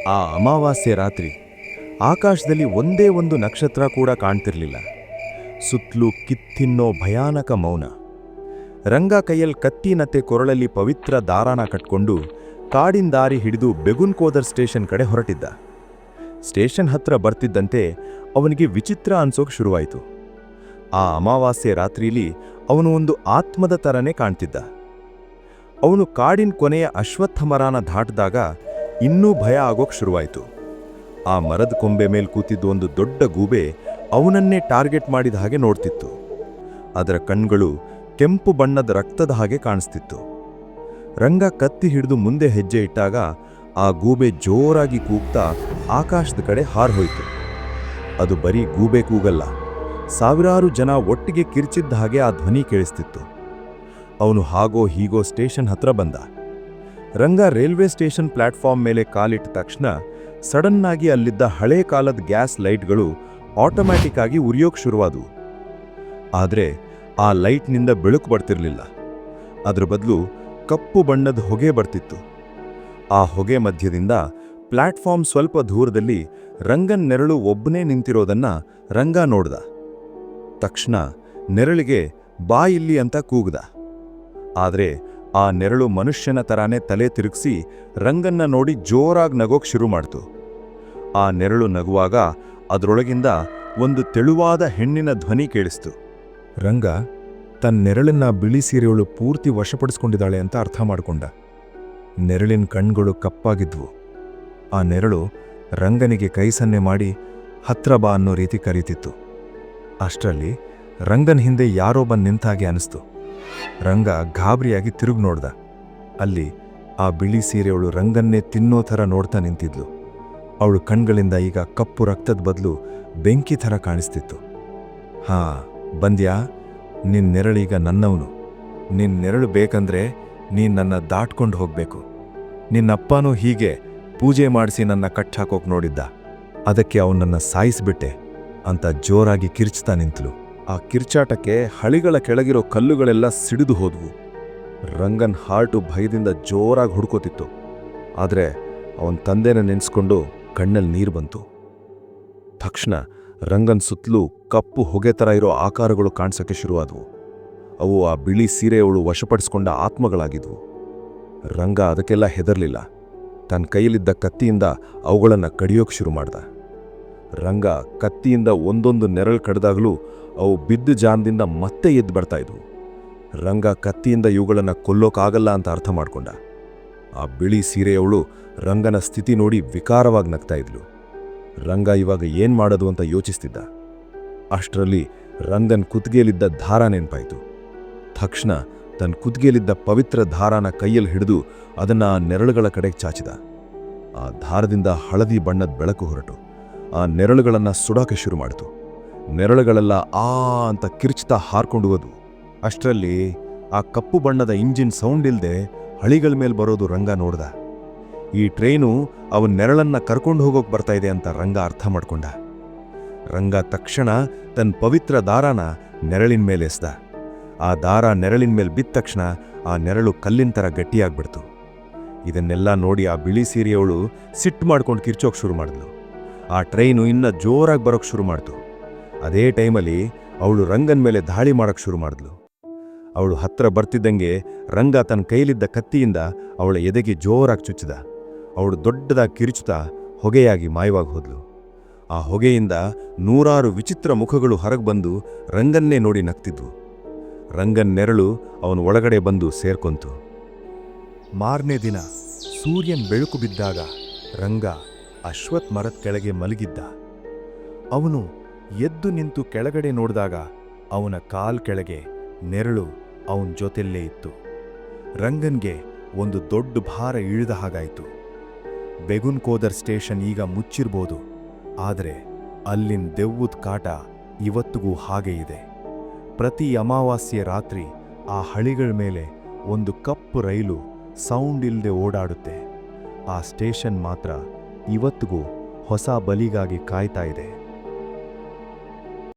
ಆ ಅಮಾವಾಸ್ಯೆ ರಾತ್ರಿ ಆಕಾಶದಲ್ಲಿ ಒಂದೇ ಒಂದು ನಕ್ಷತ್ರ ಕೂಡ ಕಾಣ್ತಿರ್ಲಿಲ್ಲ. ಸುತ್ತಲೂ ಕಿತ್ತಿನ್ನೋ ಭಯಾನಕ ಮೌನ. ರಂಗ ಕೈಯಲ್ಲಿ ಕತ್ತಿನತ್ತೆ ಕೊರಳಲ್ಲಿ ಪವಿತ್ರ ದಾರಾನ ಕಟ್ಕೊಂಡು ಕಾಡಿನ ದಾರಿ ಹಿಡಿದು ಬೆಗುನ್ಕೋದರ್ ಸ್ಟೇಷನ್ ಕಡೆ ಹೊರಟಿದ್ದ. ಸ್ಟೇಷನ್ ಹತ್ರ ಬರ್ತಿದ್ದಂತೆ ಅವನಿಗೆ ವಿಚಿತ್ರ ಅನ್ಸೋಕ್ ಶುರುವಾಯಿತು. ಆ ಅಮಾವಾಸ್ಯೆ ರಾತ್ರಿಲಿ ಅವನು ಒಂದು ಆತ್ಮದ ಥರನೇ ಕಾಣ್ತಿದ್ದ. ಅವನು ಕಾಡಿನ ಕೊನೆಯ ಅಶ್ವತ್ಥ ಮರನ ದಾಟಿದಾಗ ಇನ್ನೂ ಭಯ ಆಗೋಕ್ ಶುರುವಾಯಿತು. ಆ ಮರದ ಕೊಂಬೆ ಮೇಲೆ ಕೂತಿದ್ದ ಒಂದು ದೊಡ್ಡ ಗೂಬೆ ಅವನನ್ನೇ ಟಾರ್ಗೆಟ್ ಮಾಡಿದ ಹಾಗೆ ನೋಡ್ತಿತ್ತು. ಅದರ ಕಣ್ಗಳು ಕೆಂಪು ಬಣ್ಣದ ರಕ್ತದ ಹಾಗೆ ಕಾಣಿಸ್ತಿತ್ತು. ರಂಗ ಕತ್ತಿ ಹಿಡಿದು ಮುಂದೆ ಹೆಜ್ಜೆ ಇಟ್ಟಾಗ ಆ ಗೂಬೆ ಜೋರಾಗಿ ಕೂಗ್ತಾ ಆಕಾಶದ ಕಡೆ ಹಾರ್ಹೋಯ್ತು. ಅದು ಬರೀ ಗೂಬೆ ಕೂಗಲ್ಲ, ಸಾವಿರಾರು ಜನ ಒಟ್ಟಿಗೆ ಕಿರ್ಚಿದ್ದ ಹಾಗೆ ಆ ಧ್ವನಿ ಕೇಳಿಸ್ತಿತ್ತು. ಅವನು ಹಾಗೋ ಹೀಗೋ ಸ್ಟೇಷನ್ ಹತ್ರ ಬಂದ. ರಂಗ ರೈಲ್ವೆ ಸ್ಟೇಷನ್ ಪ್ಲಾಟ್ಫಾರ್ಮ್ ಮೇಲೆ ಕಾಲಿಟ್ಟ ತಕ್ಷಣ ಸಡನ್ನಾಗಿ ಅಲ್ಲಿದ್ದ ಹಳೇ ಕಾಲದ ಗ್ಯಾಸ್ ಲೈಟ್ಗಳು ಆಟೋಮ್ಯಾಟಿಕ್ ಆಗಿ ಉರಿಯೋಕ್ ಶುರುವಾದವು. ಆದರೆ ಆ ಲೈಟ್ನಿಂದ ಬೆಳಕು ಬರ್ತಿರ್ಲಿಲ್ಲ. ಅದ್ರ ಬದಲು ಕಪ್ಪು ಬಣ್ಣದ ಹೊಗೆ ಬರ್ತಿತ್ತು. ಆ ಹೊಗೆ ಮಧ್ಯದಿಂದ ಪ್ಲಾಟ್ಫಾರ್ಮ್ ಸ್ವಲ್ಪ ದೂರದಲ್ಲಿ ರಂಗನ್ ನೆರಳು ಒಬ್ಬನೇ ನಿಂತಿರೋದನ್ನ ರಂಗ ನೋಡ್ದ. ತಕ್ಷಣ ನೆರಳಿಗೆ ಬಾ ಇಲ್ಲಿ ಅಂತ ಕೂಗ್ದ. ಆದರೆ ಆ ನೆರಳು ಮನುಷ್ಯನ ತರಾನೇ ತಲೆ ತಿರುಗಿಸಿ ರಂಗನ್ನ ನೋಡಿ ಜೋರಾಗಿ ನಗೋಕ್ ಶುರು ಮಾಡ್ತು. ಆ ನೆರಳು ನಗುವಾಗ ಅದರೊಳಗಿಂದ ಒಂದು ತೆಳುವಾದ ಹೆಣ್ಣಿನ ಧ್ವನಿ ಕೇಳಿಸ್ತು. ರಂಗ ತನ್ನ ನೆರಳನ್ನ ಬಿಳಿ ಸೀರೆಯವಳು ಪೂರ್ತಿ ವಶಪಡಿಸ್ಕೊಂಡಿದ್ದಾಳೆ ಅಂತ ಅರ್ಥ ಮಾಡ್ಕೊಂಡ. ನೆರಳಿನ ಕಣ್ಗಳು ಕಪ್ಪಾಗಿದ್ವು. ಆ ನೆರಳು ರಂಗನಿಗೆ ಕೈ ಸನ್ನೆ ಮಾಡಿ ಹತ್ರ ಬಾ ಅನ್ನೋ ರೀತಿ ಕರೀತಿತ್ತು. ಅಷ್ಟರಲ್ಲಿ ರಂಗನ ಹಿಂದೆ ಯಾರೋ ಬಂದು ನಿಂತಾಗೆ ಅನಿಸ್ತು. ರಂಗ ಗಾಬರಿಯಾಗಿ ತಿರುಗಿ ನೋಡ್ದ. ಅಲ್ಲಿ ಆ ಬಿಳಿ ಸೀರೆಯವಳು ರಂಗನ್ನೇ ತಿನ್ನೋ ಥರ ನೋಡ್ತಾ ನಿಂತಿದ್ಲು. ಅವಳು ಕಣ್ಗಳಿಂದ ಈಗ ಕಪ್ಪು ರಕ್ತದ ಬದಲು ಬೆಂಕಿ ಥರ ಕಾಣಿಸ್ತಿತ್ತು. ಹಾ, ಬಂದ್ಯಾ? ನಿನ್ನ ನೆರಳೀಗ ನನ್ನವನು. ನಿನ್ನ ನೆರಳು ಬೇಕಂದ್ರೆ ನೀನು ನನ್ನ ದಾಟ್ಕೊಂಡು ಹೋಗ್ಬೇಕು. ನಿನ್ನಪ್ಪನೂ ಹೀಗೆ ಪೂಜೆ ಮಾಡಿಸಿ ನನ್ನ ಕಟ್ಟಾಕೋಕ್ ನೋಡಿದ್ದ. ಅದಕ್ಕೆ ಅವನನ್ನ ಸಾಯಿಸ್ಬಿಟ್ಟೆ ಅಂತ ಜೋರಾಗಿ ಕಿರ್ಚ್ತಾ ನಿಂತಳು. ಆ ಕಿರ್ಚಾಟಕ್ಕೆ ಹಳಿಗಳ ಕೆಳಗಿರೋ ಕಲ್ಲುಗಳೆಲ್ಲ ಸಿಡಿದು ಹೋದ್ವು. ರಂಗನ್ ಹಾರ್ಟು ಭಯದಿಂದ ಜೋರಾಗಿ ಹುಡ್ಕೋತಿತ್ತು. ಆದರೆ ಅವನ ತಂದೆನ ನೆನೆಸ್ಕೊಂಡು ಕಣ್ಣಲ್ಲಿ ನೀರು ಬಂತು. ತಕ್ಷಣ ರಂಗನ್ ಸುತ್ತಲೂ ಕಪ್ಪು ಹೊಗೆ ಥರ ಇರೋ ಆಕಾರಗಳು ಕಾಣಿಸೋಕ್ಕೆ ಶುರುವಾದವು. ಅವು ಆ ಬಿಳಿ ಸೀರೆಯವಳು ವಶಪಡಿಸ್ಕೊಂಡ ಆತ್ಮಗಳಾಗಿದ್ವು. ರಂಗ ಅದಕ್ಕೆಲ್ಲ ಹೆದರ್ಲಿಲ್ಲ. ತನ್ನ ಕೈಯಲ್ಲಿದ್ದ ಕತ್ತಿಯಿಂದ ಅವುಗಳನ್ನು ಕಡಿಯೋಕೆ ಶುರು ಮಾಡ್ದ. ರಂಗ ಕತ್ತಿಯಿಂದ ಒಂದೊಂದು ನೆರಳು ಕಡ್ದಾಗಲೂ ಅವು ಬಿದ್ದ ಜಾನದಿಂದ ಮತ್ತೆ ಎದ್ದು ಬರ್ತಾ ಇದ್ವು. ರಂಗ ಕತ್ತಿಯಿಂದ ಇವುಗಳನ್ನು ಕೊಲ್ಲೋಕಾಗಲ್ಲ ಅಂತ ಅರ್ಥ ಮಾಡ್ಕೊಂಡ. ಆ ಬಿಳಿ ಸೀರೆಯವಳು ರಂಗನ ಸ್ಥಿತಿ ನೋಡಿ ವಿಕಾರವಾಗಿ ನಗ್ತಾ ಇದ್ಲು. ರಂಗ ಇವಾಗ ಏನ್ ಮಾಡೋದು ಅಂತ ಯೋಚಿಸ್ತಿದ್ದ. ಅಷ್ಟರಲ್ಲಿ ರಂಗನ್ ಕುತ್ತಿಗೆಯಲ್ಲಿದ್ದ ದಾರ ನೆನ್ಪಾಯ್ತು. ತಕ್ಷಣ ತನ್ನ ಕುತ್ತಿಗೆಯಲ್ಲಿದ್ದ ಪವಿತ್ರ ದಾರಾನ ಕೈಯಲ್ಲಿ ಹಿಡಿದು ಅದನ್ನ ಆ ನೆರಳುಗಳ ಕಡೆಗೆ ಚಾಚಿದ. ಆ ದಾರದಿಂದ ಹಳದಿ ಬಣ್ಣದ ಬೆಳಕು ಹೊರಟು ಆ ನೆರಳುಗಳನ್ನು ಸುಡೋಕೆ ಶುರು ಮಾಡಿತು. ನೆರಳುಗಳೆಲ್ಲ ಆ ಅಂತ ಕಿರ್ಚ್ತಾ ಹಾರ್ಕೊಂಡು ಹೋದ್ವು. ಅಷ್ಟರಲ್ಲಿ ಆ ಕಪ್ಪು ಬಣ್ಣದ ಇಂಜಿನ್ ಸೌಂಡ್ ಇಲ್ಲದೆ ಹಳಿಗಳ ಮೇಲೆ ಬರೋದು ರಂಗ ನೋಡ್ದ. ಈ ಟ್ರೈನು ಅವನ ನೆರಳನ್ನ ಕರ್ಕೊಂಡು ಹೋಗೋಕೆ ಬರ್ತಾ ಇದೆ ಅಂತ ರಂಗ ಅರ್ಥ ಮಾಡ್ಕೊಂಡ. ರಂಗ ತಕ್ಷಣ ತನ್ನ ಪವಿತ್ರ ದಾರಾನ ನೆರಳಿನ ಮೇಲೆ ಎಸ್ದ. ಆ ದಾರ ನೆರಳಿನ ಮೇಲೆ ಬಿದ್ದ ತಕ್ಷಣ ಆ ನೆರಳು ಕಲ್ಲಿನ ಥರ ಗಟ್ಟಿಯಾಗ್ಬಿಡ್ತು. ಇದನ್ನೆಲ್ಲ ನೋಡಿ ಆ ಬಿಳಿ ಸೀರೆಯವಳು ಸಿಟ್ಟು ಮಾಡ್ಕೊಂಡು ಕಿರ್ಚೋಕೆ ಶುರು ಮಾಡಿದ್ಲು. ಆ ಟ್ರೈನು ಇನ್ನ ಜೋರಾಗಿ ಬರೋಕ್ಕೆ ಶುರು ಮಾಡ್ತು. ಅದೇ ಟೈಮಲ್ಲಿ ಅವಳು ರಂಗನ ಮೇಲೆ ದಾಳಿ ಮಾಡೋಕ್ಕೆ ಶುರು ಮಾಡಿದ್ಲು. ಅವಳು ಹತ್ರ ಬರ್ತಿದ್ದಂಗೆ ರಂಗ ತನ್ನ ಕೈಲಿದ್ದ ಕತ್ತಿಯಿಂದ ಅವಳ ಎದೆಗೆ ಜೋರಾಗಿ ಚುಚ್ಚಿದ. ಅವಳು ದೊಡ್ಡದಾಗಿ ಕಿರುಚುತ್ತಾ ಹೊಗೆಯಾಗಿ ಮಾಯವಾಗಿ ಹೋದ್ಲು. ಆ ಹೊಗೆಯಿಂದ ನೂರಾರು ವಿಚಿತ್ರ ಮುಖಗಳು ಹೊರಗೆ ಬಂದು ರಂಗನ್ನೇ ನೋಡಿ ನಗ್ತಿದ್ವು. ರಂಗನ್ ನೆರಳು ಅವನ ಒಳಗಡೆ ಬಂದು ಸೇರ್ಕೊಂತು. ಮಾರನೇ ದಿನ ಸೂರ್ಯನ್ ಬೆಳಕು ಬಿದ್ದಾಗ ರಂಗ ಅಶ್ವತ್ಥ ಮರದ ಕೆಳಗೆ ಮಲಗಿದ್ದ. ಅವನು ಎದ್ದು ನಿಂತು ಕೆಳಗಡೆ ನೋಡಿದಾಗ ಅವನ ಕಾಲ್ ಕೆಳಗೆ ನೆರಳು ಅವನ ಜೊತೆಲ್ಲೇ ಇತ್ತು. ರಂಗನ್ಗೆ ಒಂದು ದೊಡ್ಡ ಭಾರ ಇಳಿದ ಹಾಗಾಯಿತು. ಬೆಗುನ್ಕೋದರ್ ಸ್ಟೇಷನ್ ಈಗ ಮುಚ್ಚಿರ್ಬೋದು, ಆದರೆ ಅಲ್ಲಿನ ದೆವ್ವದ ಕಾಟ ಇವತ್ತಿಗೂ ಹಾಗೇ ಇದೆ. ಪ್ರತಿ ಅಮಾವಾಸ್ಯೆ ರಾತ್ರಿ ಆ ಹಳಿಗಳ ಮೇಲೆ ಒಂದು ಕಪ್ಪು ರೈಲು ಸೌಂಡ್ ಇಲ್ಲದೆ ಓಡಾಡುತ್ತೆ. ಆ ಸ್ಟೇಷನ್ ಮಾತ್ರ ಇವತ್ತಿಗೂ ಹೊಸ ಬಲಿಗಾಗಿ ಕಾಯ್ತಾ ಇದೆ.